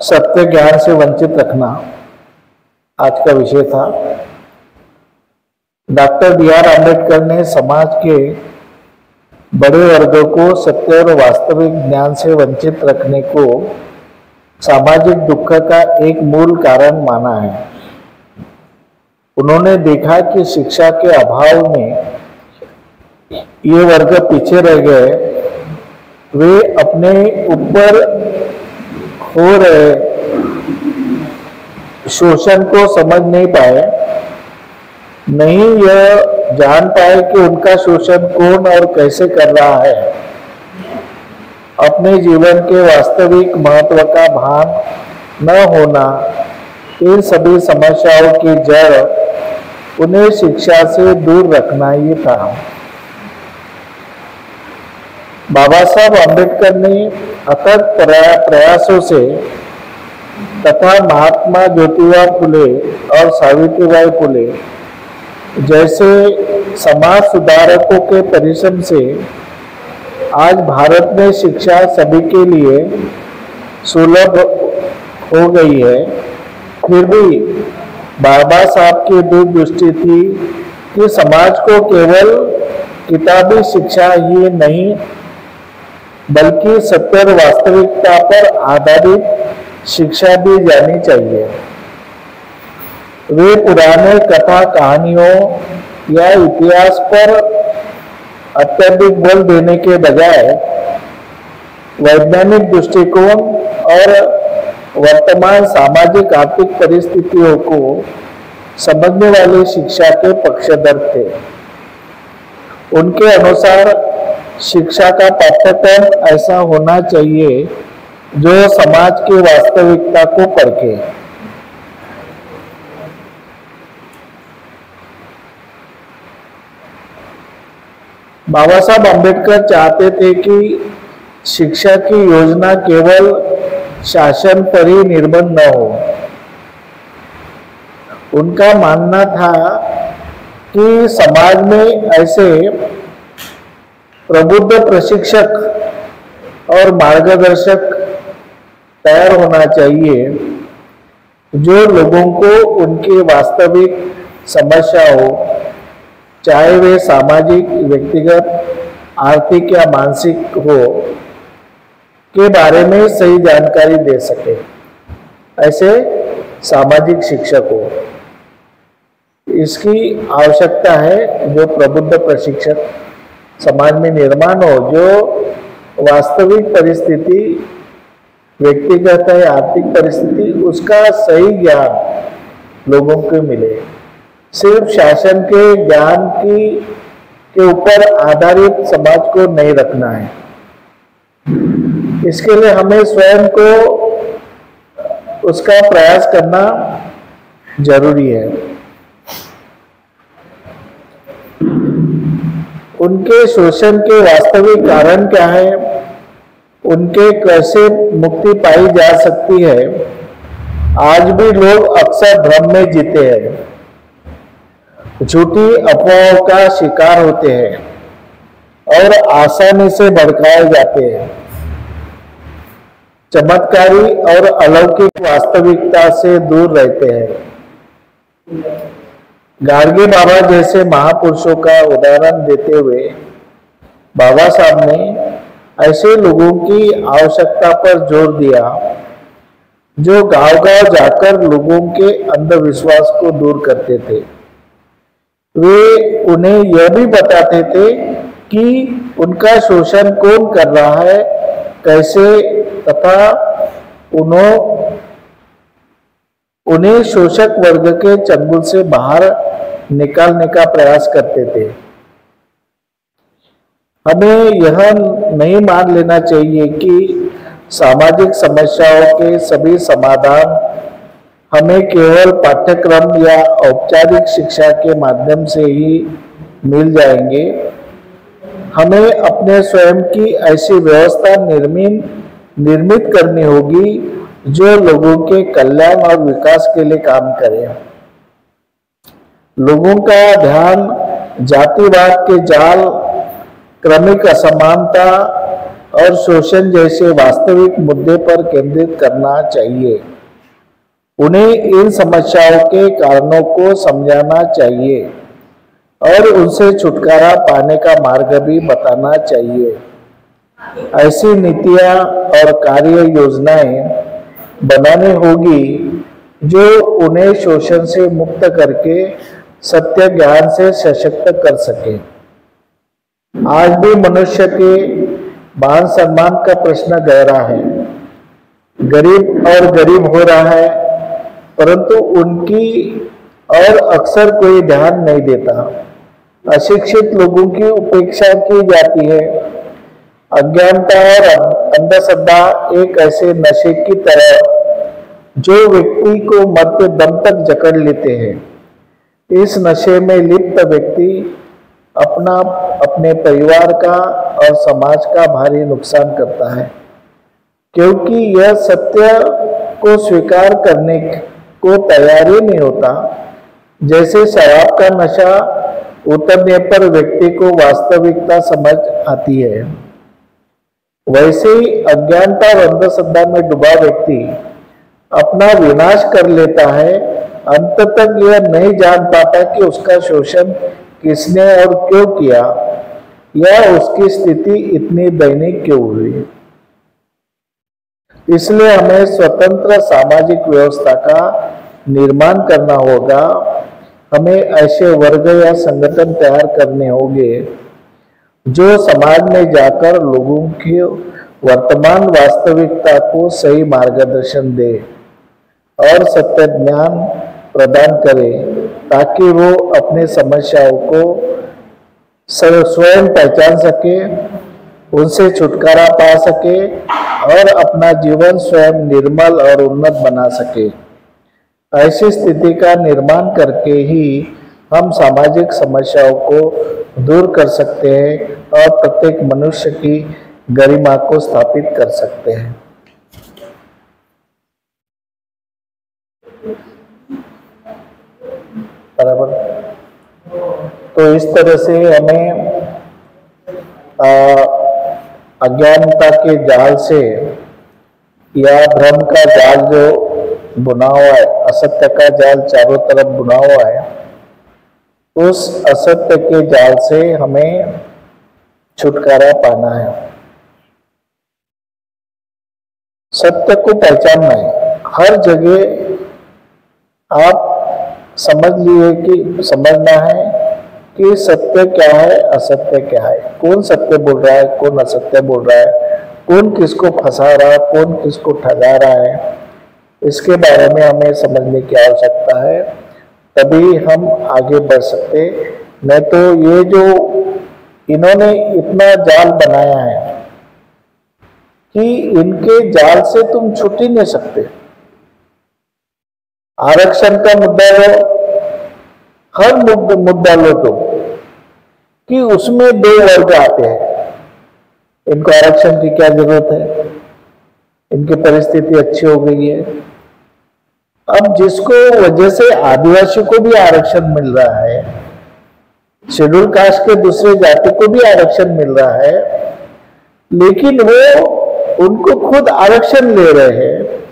सत्य ज्ञान से वंचित रखना आज का विषय था। Doctor B R. अम्बेडकर ने समाज के बड़े वर्गों को सत्य और वास्तविक ज्ञान से वंचित रखने को सामाजिक दुख का एक मूल कारण माना है। उन्होंने देखा कि शिक्षा के अभाव में ये वर्ग पीछे रह गए। वे अपने ऊपर हो रहे शोषण को समझ नहीं पाए, नहीं यह जान पाए कि उनका शोषण कौन और कैसे कर रहा है। अपने जीवन के वास्तविक महत्व का भान न होना, इन सभी समस्याओं की जड़ उन्हें शिक्षा से दूर रखना ही था। बाबा साहब अम्बेडकर ने अथक प्रयासों से तथा महात्मा ज्योतिबा फुले और सावित्रीबाई फुले जैसे समाज सुधारकों के परिश्रम से आज भारत में शिक्षा सभी के लिए सुलभ हो गई है। फिर भी बाबा साहब की दूरदृष्टि थी कि समाज को केवल किताबी शिक्षा ही नहीं बल्कि सत्य और वास्तविकता पर आधारित शिक्षा भी जानी चाहिए। वे पुराने कथा कहानियों या इतिहास पर अत्यधिक बल देने के बजाय वैज्ञानिक दृष्टिकोण और वर्तमान सामाजिक आर्थिक परिस्थितियों को समझने वाली शिक्षा के पक्षधर थे। उनके अनुसार शिक्षा का पाठ्यक्रम ऐसा होना चाहिए जो समाज की वास्तविकता को परखे। बाबा साहब अम्बेडकर चाहते थे कि शिक्षा की योजना केवल शासन पर ही निर्भर न हो। उनका मानना था कि समाज में ऐसे प्रबुद्ध प्रशिक्षक और मार्गदर्शक तैयार होना चाहिए जो लोगों को उनकी वास्तविक समस्या हो, चाहे वे सामाजिक, व्यक्तिगत, आर्थिक या मानसिक हो, के बारे में सही जानकारी दे सके। ऐसे सामाजिक शिक्षक हो, इसकी आवश्यकता है। जो प्रबुद्ध प्रशिक्षक समाज में निर्माण हो, जो वास्तविक परिस्थिति, व्यक्तिगत है आर्थिक परिस्थिति, उसका सही ज्ञान लोगों को मिले। सिर्फ शासन के ज्ञान के ऊपर आधारित समाज को नहीं रखना है। इसके लिए हमें स्वयं को उसका प्रयास करना जरूरी है। उनके शोषण के वास्तविक कारण क्या है, उनके कैसे मुक्ति पाई जा सकती है, आज भी लोग अक्सर भ्रम में जीते हैं, झूठी अफवाहों का शिकार होते हैं और आसानी से भड़काए जाते हैं। चमत्कारी और अलौकिक वास्तविकता से दूर रहते हैं। गाडगे बाबा जैसे महापुरुषों का उदाहरण देते हुए बाबा साहब ने ऐसे लोगों की आवश्यकता पर जोर दिया जो गांव-गांव जाकर लोगों के अंधविश्वास को दूर करते थे। वे उन्हें यह भी बताते थे कि उनका शोषण कौन कर रहा है, कैसे, तथा उन्हें शोषक वर्ग के चंगुल से बाहर निकालने का प्रयास करते थे। हमें यह नहीं मान लेना चाहिए कि सामाजिक समस्याओं के सभी समाधान हमें केवल पाठ्यक्रम या औपचारिक शिक्षा के माध्यम से ही मिल जाएंगे। हमें अपने स्वयं की ऐसी व्यवस्था निर्मित करनी होगी जो लोगों के कल्याण और विकास के लिए काम करे। लोगों का ध्यान जातिवाद के जाल, क्रमिक असमानता और शोषण जैसे वास्तविक मुद्दे पर केंद्रित करना चाहिए। उन्हें इन समस्याओं के कारणों को समझाना चाहिए और उनसे छुटकारा पाने का मार्ग भी बताना चाहिए। ऐसी नीतियां और कार्य योजनाएं बनानी होगी जो उन्हें शोषण से मुक्त करके सत्य ज्ञान से सशक्त कर सके। आज भी मनुष्य के मान सम्मान का प्रश्न गहरा है। गरीब और गरीब हो रहा है, परंतु उनकी और अक्सर कोई ध्यान नहीं देता। अशिक्षित लोगों की उपेक्षा की जाती है। अज्ञानता और अंधश्रद्धा एक ऐसे नशे की तरह जो व्यक्ति को मरते दम तक जकड़ लेते हैं। इस नशे में लिप्त व्यक्ति अपने परिवार का और समाज का भारी नुकसान करता है, क्योंकि यह सत्य को स्वीकार करने को तैयार ही नहीं होता। जैसे शराब का नशा उतरने पर व्यक्ति को वास्तविकता समझ आती है, वैसे ही अज्ञानता और अंधश्रद्धा में डूबा व्यक्ति अपना विनाश कर लेता है। अंत तक यह नहीं जान पाता कि उसका शोषण किसने और क्यों किया, या उसकी स्थिति इतनी दयनीय क्यों हुई। इसलिए हमें स्वतंत्र सामाजिक व्यवस्था का निर्माण करना होगा। हमें ऐसे वर्ग या संगठन तैयार करने होंगे जो समाज में जाकर लोगों की वर्तमान वास्तविकता को सही मार्गदर्शन दे और सत्य ज्ञान प्रदान करे, ताकि वो अपने समस्याओं को स्वयं पहचान सके, उनसे छुटकारा पा सके और अपना जीवन स्वयं निर्मल और उन्नत बना सके। ऐसी स्थिति का निर्माण करके ही हम सामाजिक समस्याओं को दूर कर सकते हैं और प्रत्येक मनुष्य की गरिमा को स्थापित कर सकते हैं। बराबर। तो इस तरह से हमें अज्ञानता के जाल से या भ्रम का जाल जो बुना हुआ है, असत्य का जाल चारों तरफ बुना हुआ है, उस असत्य के जाल से हमें छुटकारा पाना है। सत्य को पहचानना है। हर जगह आप समझ लिए कि समझना है कि सत्य क्या है, असत्य क्या है, कौन सत्य बोल रहा है, कौन असत्य बोल रहा है, कौन किसको फंसा रहा है, कौन किसको ठगा रहा है। इसके बारे में हमें समझने की आवश्यकता है, तभी हम आगे बढ़ सकते। नहीं तो ये जो इन्होंने इतना जाल बनाया है कि इनके जाल से तुम छूट ही नहीं सकते। आरक्षण का मुद्दा लो, हर मुद्दा लो तो कि उसमें दो वर्ग आते हैं। इनको आरक्षण की क्या जरूरत है, इनकी परिस्थिति अच्छी हो गई है। अब जिसको वजह से आदिवासी को भी आरक्षण मिल रहा है, शेड्यूल कास्ट के दूसरे जाति को भी आरक्षण मिल रहा है, लेकिन वो उनको खुद आरक्षण ले रहे हैं,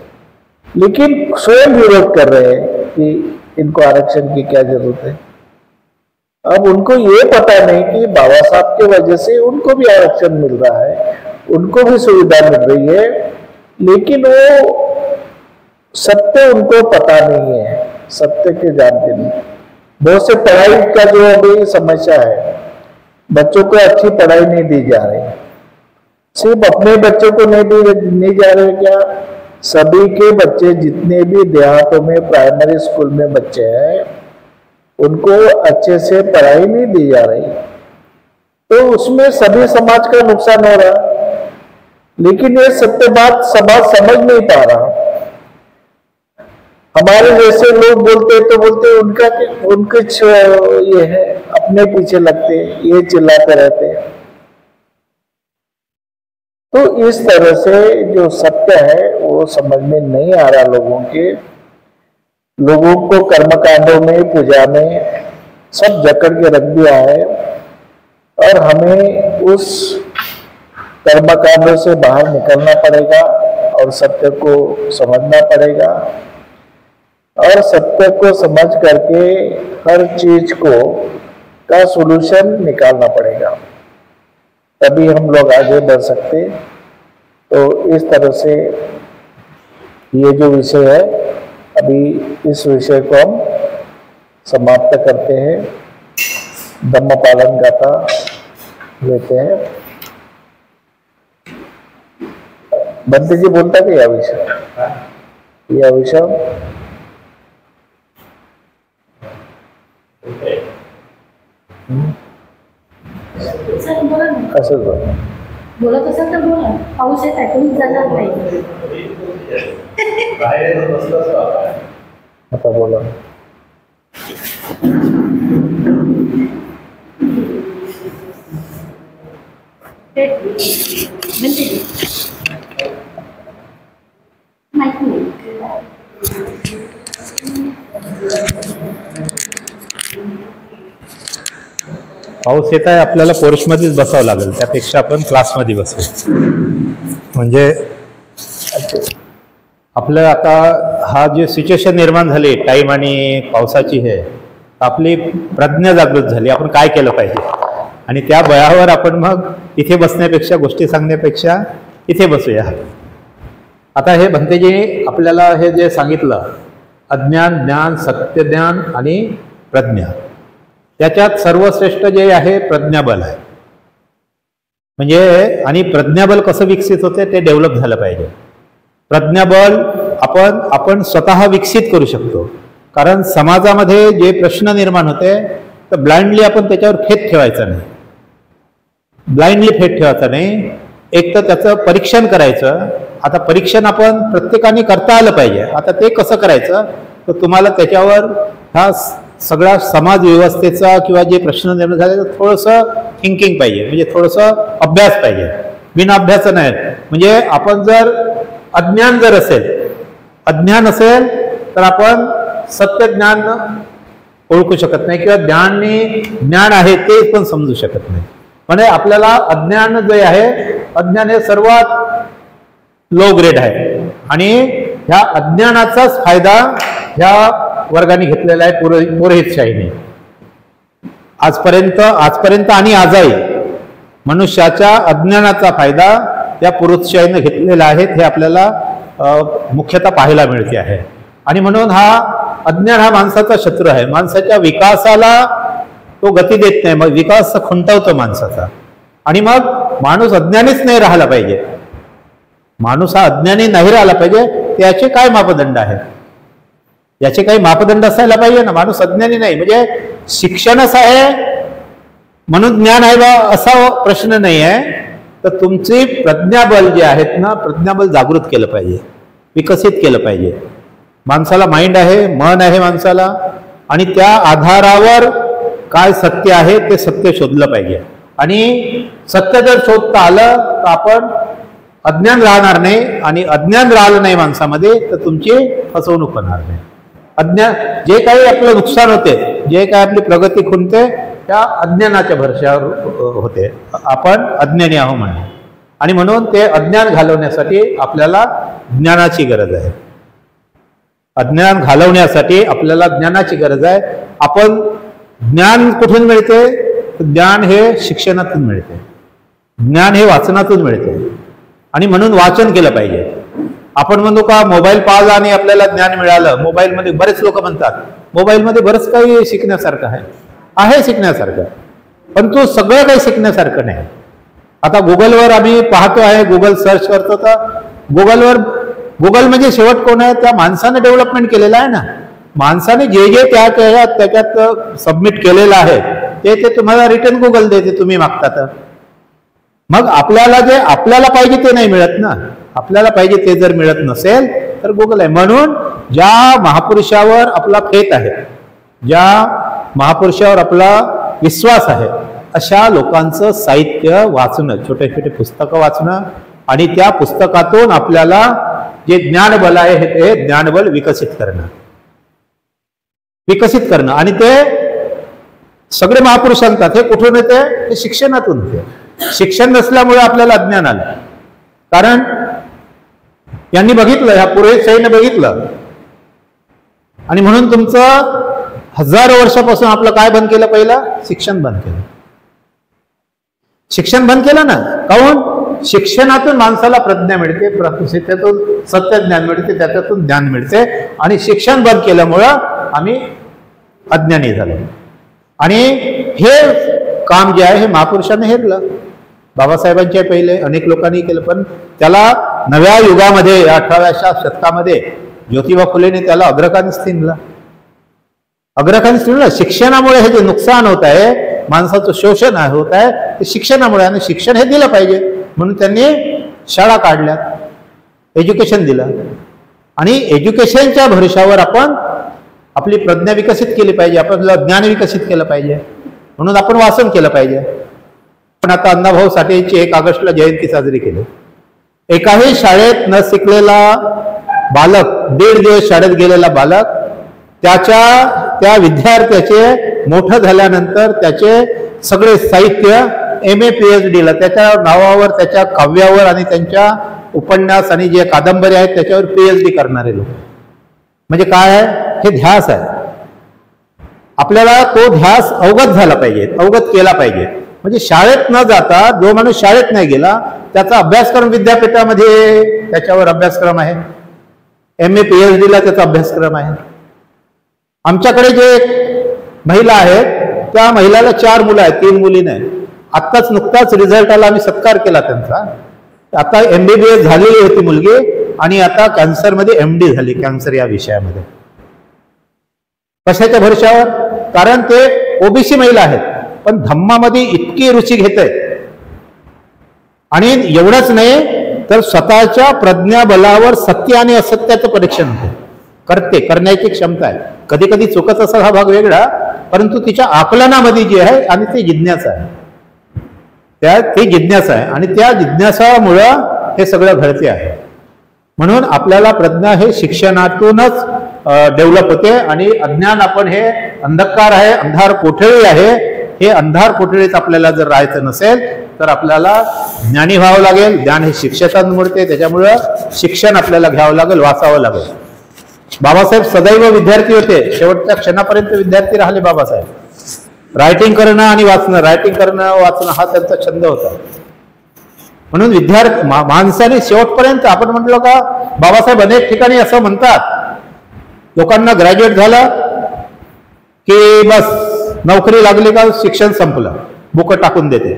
लेकिन स्वयं विरोध कर रहे हैं कि इनको आरक्षण की क्या जरूरत है। अब उनको ये पता नहीं कि बाबा साहब की वजह से उनको भी आरक्षण मिल रहा है, उनको भी सुविधा मिल रही है, लेकिन वो सत्य उनको पता नहीं है, सत्य के जानते नहीं। बहुत से पढ़ाई का जो अभी समस्या है, बच्चों को अच्छी पढ़ाई नहीं दी जा रही। सिर्फ अपने बच्चों को नहीं जा रहे, क्या सभी के बच्चे जितने भी देहातों में प्राइमरी स्कूल में बच्चे हैं, उनको अच्छे से पढ़ाई नहीं दी जा रही। तो उसमें सभी समाज का नुकसान हो रहा, लेकिन ये सत्य बात समाज समझ नहीं पा रहा। हमारे जैसे लोग बोलते तो बोलते उनके ये है, अपने पीछे लगते, ये चिल्लाते रहते हैं। तो इस तरह से जो सत्य है वो समझ में नहीं आ रहा लोगों को कर्मकांडों में, पूजा में सब जकड़ के रख दिया है। और हमें उस कर्मकांडों से बाहर निकलना पड़ेगा और सत्य को समझना पड़ेगा, और सत्य को समझ करके हर चीज का सॉल्यूशन निकालना पड़ेगा, तभी हम लोग आगे बढ़ सकते। तो इस तरह से ये जो विषय है, अभी इस विषय को हम समाप्त करते हैं। धम्म पालन गाथा लेते हैं। बंटी जी बोलता कि या विषय असंच बोलत असेल तर बोला, पाऊस येत आहे, कोणीच जाणार नाही। आता बोला। पाऊस येत आहे, आपल्याला पोर्चमध्येच बसावं लागेल, त्यापेक्षा आपण क्लासमध्ये बसू। म्हणजे आपलं आता हा जे सिच्युएशन निर्माण झाली टाइम आणि पावसाची है, आपली प्रज्ञा जागृत झाली, आपण काय केलं पाहिजे, आणि त्या बळावर आपण मग इथे बसण्यापेक्षा, गोष्टी सांगण्यापेक्षा इथे बसूया। आता हे भंतेजी आपल्याला हे जे सांगितलं, अज्ञान, ज्ञान, सत्य ज्ञान आणि प्रज्ञा, त्याच्यात सर्वश्रेष्ठ जे आहे प्रज्ञाबल आहे। म्हणजे आणि प्रज्ञाबल कसं विकसित होते ते डेव्हलप झालं पाहिजे। प्रज्ञाबल आपण स्वतः विकसित करू शकतो, कारण समाजामध्ये जे प्रश्न निर्माण होते तर ब्लाइंडली आपण त्याच्यावर फेथ ठेवायचा नाही, एक तर त्याचं परीक्षण करायचं। आता परीक्षण आपण प्रत्येकाने करता आलं पाहिजे। आता ते कसं करायचं, तर तुम्हाला त्याच्यावर हा सगळा समाज व्यवस्थेचा किंवा जे प्रश्न निर्माण झाले तर थोडंसं थिंकिंग पाहिजे, म्हणजे थोडंसं अभ्यास पाहिजे, बिना अभ्यास नाही। म्हणजे आपण जर अज्ञान असेल तर आपण सत्य ज्ञान ओळखू शकत नाही, किंवा ज्ञान आहे ते पण समजू शकत नाही। म्हणजे आपल्याला अज्ञान जे आहे, अज्ञान हे सर्वात लो ग्रेड आहे, आणि ह्या अज्ञानाचाच फायदा ह्या वर्गाने घेतलेला आहे पुरोहितशाहीने आजपर्यंत आणि आजही मनुष्याच्या अज्ञानाचा फायदा या पुरोहितशाहीने घेतलेला आहे, हे आपल्याला मुख्यतः पाहायला मिळते आहे। आणि म्हणून अज्ञान हा माणसाचा शत्रू आहे, माणसाच्या विकासाला तो गती देत नाही, मग विकास खुंटवतो माणसाचा, आणि मग माणूस अज्ञानीच नाही राहिला पाहिजे। माणूस हा अज्ञानी नाही राहिला पाहिजे, त्याचे काय मापदंड आहेत, याचे काही मापदंड असायला पाहिजे ना। माणूस अज्ञानी नाही म्हणजे शिक्षणच आहे म्हणून ज्ञान आहे बा असा प्रश्न नाही आहे, तर तुमची प्रज्ञाबल जे आहेत ना, प्रज्ञाबल जागृत केलं पाहिजे, विकसित केलं पाहिजे। माणसाला माइंड आहे, मन आहे माणसाला, आणि त्या आधारावर काय सत्य आहे ते सत्य शोधलं पाहिजे। आणि सत्य जर शोधता आलं तर आपण अज्ञान राहणार नाही, आणि अज्ञान राहिलं नाही माणसामध्ये तर तुमची फसवणूक होणार नाही। अज्ञान जे काही आपलं नुकसान होते, जे काही आपली प्रगती खुंटते, त्या अज्ञानाच्या भरशावर होते, आपण अज्ञानी आहो म्हणणे। आणि म्हणून ते अज्ञान घालवण्यासाठी आपल्याला ज्ञानाची गरज आहे। अज्ञान घालवण्यासाठी आपल्याला ज्ञानाची गरज आहे। आपण ज्ञान कुठून मिळते, ज्ञान हे शिक्षणातून मिळते, ज्ञान हे वाचनातून मिळते, आणि म्हणून वाचन केलं पाहिजे। आपण म्हणतो का मोबाईल पाहिला आणि आपल्याला ज्ञान मिळालं, मोबाईलमध्ये बरेच लोक म्हणतात मोबाईलमध्ये बरंच काही शिकण्यासारखं आहे शिकण्यासारखं, पण तो सगळं काही शिकण्यासारखं नाही। आता गुगलवर आम्ही पाहतो आहे, गुगल सर्च करतो तर गुगल म्हणजे शेवट कोण आहे, त्या माणसाने डेव्हलपमेंट केलेलं आहे ना। माणसाने जे त्याच्यात सबमिट केलेलं आहे ते तुम्हाला रिटर्न गुगल देते, तुम्ही मागता तर। मग आपल्याला जे आपल्याला पाहिजे ते नाही मिळत ना, आपल्याला पाहिजे ते जर मिळत नसेल तर गुगल आहे। म्हणून ज्या महापुरुषावर आपला फेथ आहे, ज्या महापुरुषावर आपला विश्वास आहे, अशा लोकांचं साहित्य वाचणं, छोटे छोटे पुस्तकं वाचणं, आणि त्या पुस्तकातून आपल्याला जे ज्ञानबल आहे ते ज्ञानबल विकसित करणं, आणि ते सगळे महापुरुष सांगतात हे कुठून येते, हे शिक्षणातून येते. शिक्षण नसल्यामुळे आपल्याला अज्ञान आलं. कारण यांनी बघितलं, ह्या पुरोहितशाहीने बघितलं, आणि म्हणून तुमचं हजारो वर्षापासून आपलं काय बंद केलं, पहिलं शिक्षण बंद केलं. शिक्षण बंद केलं ना, काहून? शिक्षणातून माणसाला प्रज्ञा मिळते, त्यातून सत्य ज्ञान मिळते, त्याच्यातून ज्ञान मिळते. आणि शिक्षण बंद केल्यामुळं आम्ही अज्ञानी झालो. आणि हे काम जे आहे हे महापुरुषांनी हेरलं. बाबासाहेबांच्या पहिले अनेक लोकांनी केलं, पण त्याला नव्या युगामध्ये 18व्या शतकामध्ये ज्योतिबा फुलेने त्याला अग्रकांनी थिणलं. शिक्षणामुळे हे जे नुकसान होत आहे, माणसाचं शोषण होत आहे, ते शिक्षणामुळे. आणि शिक्षण हे दिलं पाहिजे म्हणून त्यांनी शाळा काढल्या, एज्युकेशन दिलं. आणि एज्युकेशनच्या भरोशावर आपण आपली प्रज्ञा विकसित केली पाहिजे, आपलं ज्ञान विकसित केलं पाहिजे, म्हणून आपण वाचन केलं पाहिजे. पण आता अण्णाभाऊ साठेची 1 ऑगस्टला जयंती साजरी केली. एकाही शाळेत न शिकलेला बालक, 1.5 दिवस शाळेत गेलेला बालक, त्या विद्यार्थ्याचे मोठं झाल्यानंतर त्याचे सगळे साहित्य MA PhD ला त्याच्या नावावर, त्याच्या काव्यावर आणि त्यांच्या उपन्यास आणि जे कादंबरी आहेत त्याच्यावर PhD करणारे लोक. म्हणजे काय आहे, हे ध्यास आहे. आपल्याला तो ध्यास अवगत झाला पाहिजे, अवगत केला पाहिजे. म्हणजे शाळेत न जाता जो माणूस शाळेत नाही गेला, त्याचा अभ्यासक्रम विद्यापीठामध्ये त्याच्यावर अभ्यासक्रम आहे, MA PhD ला त्याचा अभ्यासक्रम आहे. आमच्याकडे जे महिला आहेत त्या महिलाला 4 मुलं आहेत, 3 मुली नाही. आत्ताच नुकताच रिझल्ट आला, आम्ही सत्कार केला त्यांचा. आता MBBS झालेली होती मुलगी आणि आता कॅन्सरमध्ये MD झाली, कॅन्सर या विषयामध्ये. कशाच्या भरोशावर? कारण ते OBC महिला आहेत, पण धम्मामध्ये इतकी रुची घेत आहेत. आणि एवढंच नाही तर स्वतःच्या प्रज्ञाबलावर सत्य आणि असत्याचं परीक्षण होते, करण्याची क्षमता आहे. कधी कधी चुकत असा हा भाग वेगळा, परंतु तिच्या आकलनामध्ये जे आहे आणि ती जिज्ञासा आहे, ती जिज्ञासा आहे. आणि त्या जिज्ञासामुळं हे सगळं घडते आहे. म्हणून आपल्याला प्रज्ञा हे शिक्षणातूनच डेव्हलप होते. आणि अज्ञान आपण हे अंधकार आहे, अंधार कोठडी आहे, हे अंधार कोठडीत आपल्याला जर राहायचं नसेल तर आपल्याला ज्ञानी व्हावं लागेल. ज्ञान हे शिक्षकांना मिळते, त्याच्यामुळं शिक्षण आपल्याला घ्यावं लागेल, वाचावं लागेल. बाबासाहेब सदैव विद्यार्थी होते, शेवटच्या क्षणापर्यंत विद्यार्थी राहिले बाबासाहेब. रायटिंग करणं आणि वाचणं, रायटिंग करणं वाचणं हा त्यांचा छंद होता. म्हणून विद्यार्थी माणसाने शेवटपर्यंत, आपण म्हटलं का बाबासाहेब अनेक ठिकाणी असं म्हणतात, लोकांना ग्रॅज्युएट झालं की बस नोकरी लागली का शिक्षण संपलं, बुक टाकून देते.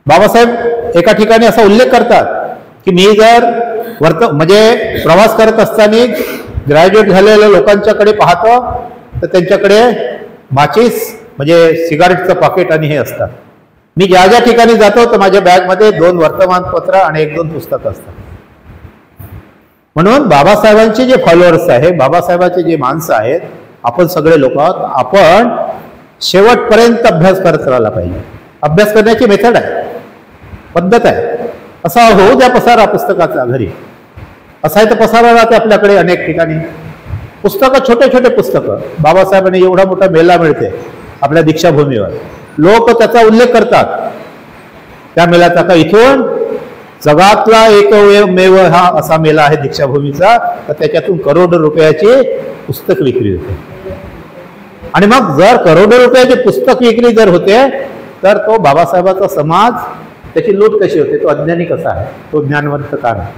बाबासाहेब एका ठिकाणी असा उल्लेख करतात की मी जर म्हणजे प्रवास करत असताना ग्रॅज्युएट झालेल्या लोकांच्याकडे पाहतो तर त्यांच्याकडे माचीस म्हणजे सिगारेटचं पॉकेट आणि हे असतात. मी ज्या ज्या ठिकाणी जातो तर माझ्या बॅगमध्ये 2 वर्तमानपत्र आणि 1-2 पुस्तकं असतात. म्हणून बाबासाहेबांचे जे फॉलोअर्स आहे, बाबासाहेबांचे जे माणसं आहेत, आपण सगळे लोक आहोत, आपण शेवटपर्यंत अभ्यास करत राहायला पाहिजे. अभ्यास करण्याची मेथड आहे, पद्धत आहे. असा होऊ द्या पसारा पुस्तकाचा घरी, असा आहे तर पसारा राहते आपल्याकडे अनेक ठिकाणी. पुस्तकं, छोटे छोटे पुस्तकं. बाबासाहेबांनी एवढा मोठा मेला मिळते आपल्या दीक्षाभूमीवर, लोक त्याचा उल्लेख करतात त्या मेळ्याचा. का इथून जगातला एकमेव हा असा मेळा आहे दीक्षाभूमीचा, तर त्याच्यातून करोडो रुपयाची पुस्तक विक्री होते. आणि मग जर करोडो रुपयाची पुस्तक विक्री जर होते तर तो बाबासाहेबाचा समाज, त्याची लूट कशी होते, तो अज्ञानी कसा आहे, तो ज्ञानवंत का नाही,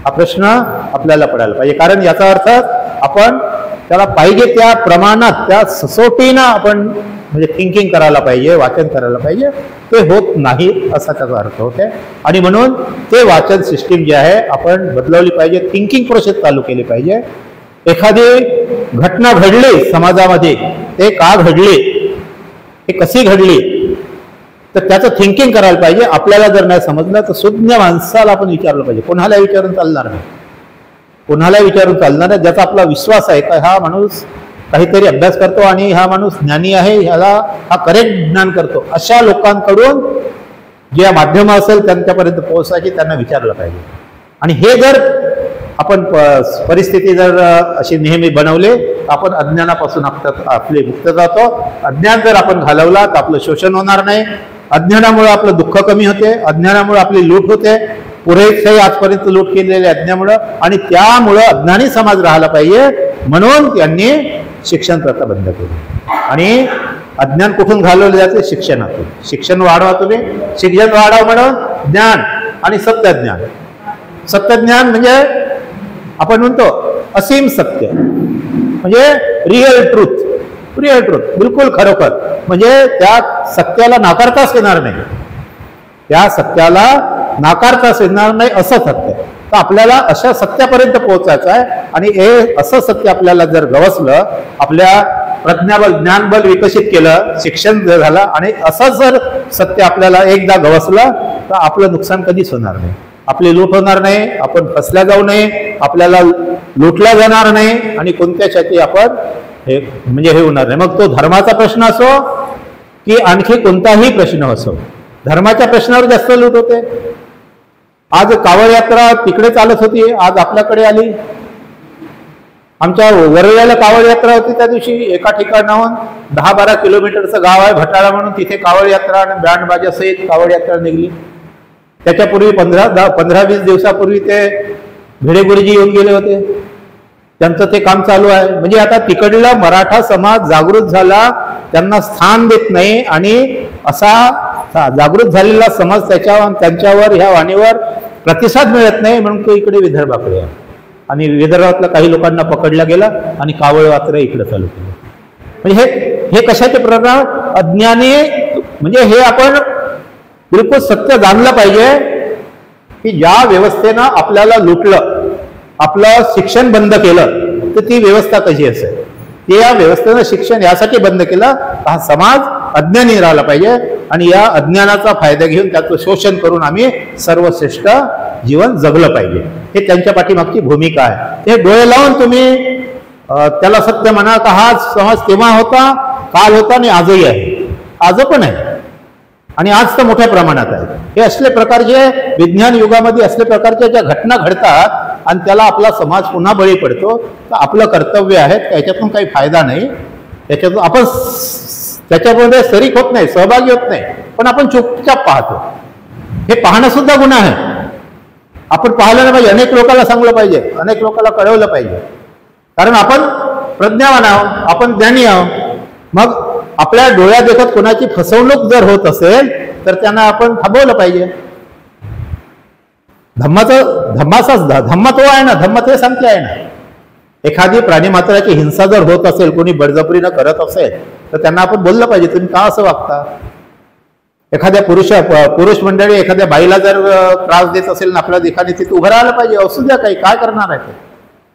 हा प्रश्न आपल्याला पडायला पाहिजे. कारण याचा अर्थ आपण त्याला पाहिजे त्या प्रमाणात, त्या ससोटीनं आपण म्हणजे थिंकिंग करायला पाहिजे, वाचन करायला पाहिजे. ते होत नाही असा त्याचा अर्थ होते. आणि म्हणून ते वाचन सिस्टीम जी आहे आपण बदलवली पाहिजे, थिंकिंग प्रोसेस चालू केली पाहिजे. एखादी घटना घडली समाजामध्ये, ते का घडली, हे कशी घडली, तर त्याचं थिंकिंग करायला पाहिजे. आपल्याला जर नाही समजलं तर सुज्ञ माणसाला आपण विचारलं पाहिजे. कोणाला विचारून चालणार नाही, कोणाला विचारून चालणार नाही. ज्याचा आपला विश्वास आहे का हा माणूस काहीतरी अभ्यास करतो आणि हा माणूस ज्ञानी आहे, ह्याला हा करेक्ट ज्ञान करतो, अशा लोकांकडून जे माध्यम असेल त्यांच्यापर्यंत पोहोचायची त्यांना विचारलं पाहिजे. आणि हे जर आपण परिस्थिती जर अशी नेहमी बनवले तर आपण अज्ञानापासून आपली मुक्तता होतो. अज्ञान जर आपण घालवला तर आपलं शोषण होणार नाही. अज्ञानामुळे आपलं दुःख कमी होते. अज्ञानामुळे आपली लूट होते. पुरेशी आजपर्यंत लूट केलेली अज्ञानामुळे, आणि त्यामुळं अज्ञानी समाज राहायला पाहिजे म्हणून त्यांनी शिक्षण प्रथा बंद केली. आणि अज्ञान कुठून घालवले जाते? शिक्षणातून. शिक्षण वाढवा तुम्ही. शिक्षण वाढवा म्हणून ज्ञान आणि सत्यज्ञान. सत्यज्ञान म्हणजे आपण म्हणतो असीम सत्य, म्हणजे रिअल ट्रूथ. रिअल ट्रूथ बिलकुल खरोखर, म्हणजे त्या सत्याला नाकारताच येणार नाही. त्या सत्याला नाकारताच येणार नाही असं सत्य. तर आपल्याला अशा सत्यापर्यंत पोहोचायचं आहे. आणि हे असं सत्य आपल्याला जर गवसलं, आपल्या प्रज्ञाबल ज्ञानबल विकसित केलं, शिक्षण झालं, आणि असं जर सत्य आपल्याला एकदा गवसलं तर आपलं नुकसान कधीच होणार नाही. आपली लूट होणार नाही. आपण फसल्या जाऊ नये. आपल्याला लुटल्या जाणार नाही. आणि कोणत्यासाठी आपण हे म्हणजे हे होणार नाही. मग तो धर्माचा प्रश्न असो की आणखी कोणताही प्रश्न असो, धर्माच्या प्रश्नावर जास्त लूट होते. आज कावड यात्रा तिकडे चालत होती, आज आपल्याकडे आली. आमच्या वरळ्याला कावड यात्रा होती त्या दिवशी. एका ठिकाणाहून 10-12 किलोमीटरचं गाव आहे भटाळा म्हणून, तिथे कावड यात्रा आणि बँड बाजा सहित कावड यात्रा निघली. त्याच्यापूर्वी 15-20 दिवसापूर्वी ते भिडे गुरुजी येऊन गेले होते. त्यांचं ते काम चालू आहे. म्हणजे आता तिकडला मराठा समाज जागृत झाला, त्यांना स्थान देत नाही. आणि असा जागृत झालेला समाज त्यांच्यावर ह्या वाणीवर प्रतिसाद मिळत नाही म्हणून तो इकडे विदर्भाकडे आहे. आणि विदर्भातल्या काही लोकांना पकडला गेला आणि कावड यात्रा इकडे चालू केली. म्हणजे हे कशाचे प्रकार? अज्ञानी. म्हणजे हे आपण बिलकुल सत्य जाणलं पाहिजे की ज्या व्यवस्थेनं आपल्याला लुटलं, आपलं शिक्षण बंद केलं, तर ती व्यवस्था कशी असेल. ते या व्यवस्थेनं शिक्षण यासाठी बंद केलं हा समाज अज्ञानी राहिला पाहिजे. आणि या अज्ञानाचा फायदा घेऊन त्याचं शोषण करून आम्ही सर्वश्रेष्ठ जीवन जगलं पाहिजे. हे त्यांच्या पाठीमागची भूमिका आहे. ते डोळे लावून तुम्ही त्याला सत्य म्हणा का हा समाज तेव्हा होता, काल होता आणि आजही आहे. आज पण आहे आणि आज तर मोठ्या प्रमाणात आहे. हे असले प्रकारचे विज्ञान युगामध्ये असले प्रकारच्या ज्या घटना घडतात आणि त्याला आपला समाज पुन्हा बळी पडतो, तर आपलं कर्तव्य आहे. त्याच्यातून काही फायदा नाही. त्याच्यातून आपण त्याच्यामध्ये शरीक होत नाही, सहभागी होत नाही, पण आपण चुपचाप पाहतो. हे पाहणं सुद्धा गुन्हा आहे. आपण पाहिलं नाही पाहिजे. अनेक लोकांना सांगलं पाहिजे, अनेक लोकांना कळवलं पाहिजे. कारण आपण प्रज्ञावान आहोत, आपण ज्ञानी आहोत. मग आपल्या डोळ्यात देखत कोणाची फसवणूक जर होत असेल तर त्यांना आपण थांबवलं पाहिजे. धम्म तो आहे ना, धम्म ते सांगते आहे ना. एखादी प्राणीमात्राची हिंसा जर होत असेल, कोणी बळजबरीनं करत असेल, तर त्यांना आपण बोललं पाहिजे तुम्ही का असं वागता. एखाद्या पुरुष मंडळी एखाद्या बाईला जर त्रास देत असेल ना, आपल्या एखादी तिथे उभं राहायला पाहिजे. असू द्या, काही काय करणार आहे ते.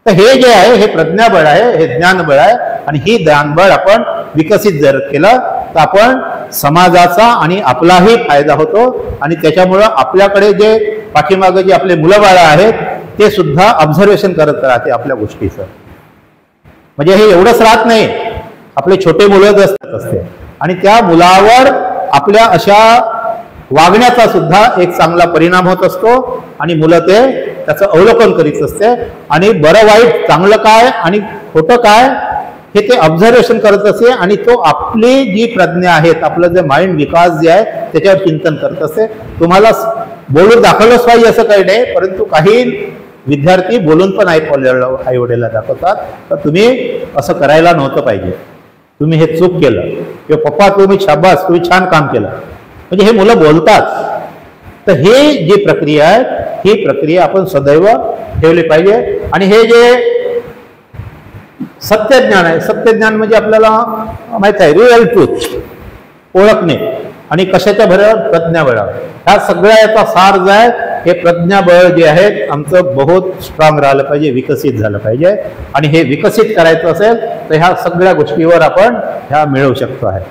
तर हे जे आहे हे प्रज्ञाबळ आहे, हे ज्ञानबळ आहे. आणि ही ज्ञानबळ आपण विकसित जर केलं तर आपण समाजाचा आणि आपलाही फायदा होतो. आणि त्याच्यामुळं आपल्याकडे जे पाठीमागे जे आपले मुलं बाळं आहेत ते सुद्धा ऑब्झर्वेशन करत राहते आपल्या गोष्टीचं. म्हणजे हे एवढंच राहत नाही, आपले छोटे मुलं असते आणि त्या मुलावर आपल्या अशा वागण्याचा सुद्धा एक चांगला परिणाम होत असतो. आणि मुलं ते त्याचं अवलोकन करीत असते आणि बरं वाईट चांगलं काय आणि खोटं काय हे ते ऑब्झर्वेशन करत असते. आणि तो आपली जी प्रज्ञा आहेत, आपलं जे माइंड विकास जे आहे त्याच्यावर चिंतन करत असते. तुम्हाला बोलून दाखवलंच पाहिजे असं काही नाही, परंतु काही विद्यार्थी बोलून पण आई वडिलांना दाखवतात तर तुम्ही असं करायला नव्हतं पाहिजे, तुम्ही हे चूक केलं, किंवा पप्पा तुम्ही शाबास, तुम्ही छान काम केलं. म्हणजे हे मुलं बोलतात. तर हे जी प्रक्रिया आहे ही प्रक्रिया आपण सदैव ठेवली पाहिजे. आणि हे जे सत्यज्ञान आहे, सत्यज्ञान म्हणजे आपल्याला माहित आहे रिअल ट्रूथ ओळखणे आणि कशाच्या भरावर प्रज्ञाबळावर. ह्या सगळ्या याचा सार जे आहे हे प्रज्ञाबळ जे आहे आमचं बहुत स्ट्रॉंग राहिलं पाहिजे, विकसित झालं पाहिजे. आणि हे विकसित करायचं असेल तर ह्या सगळ्या गोष्टीवर आपण ह्या मिळवू शकतो आहे.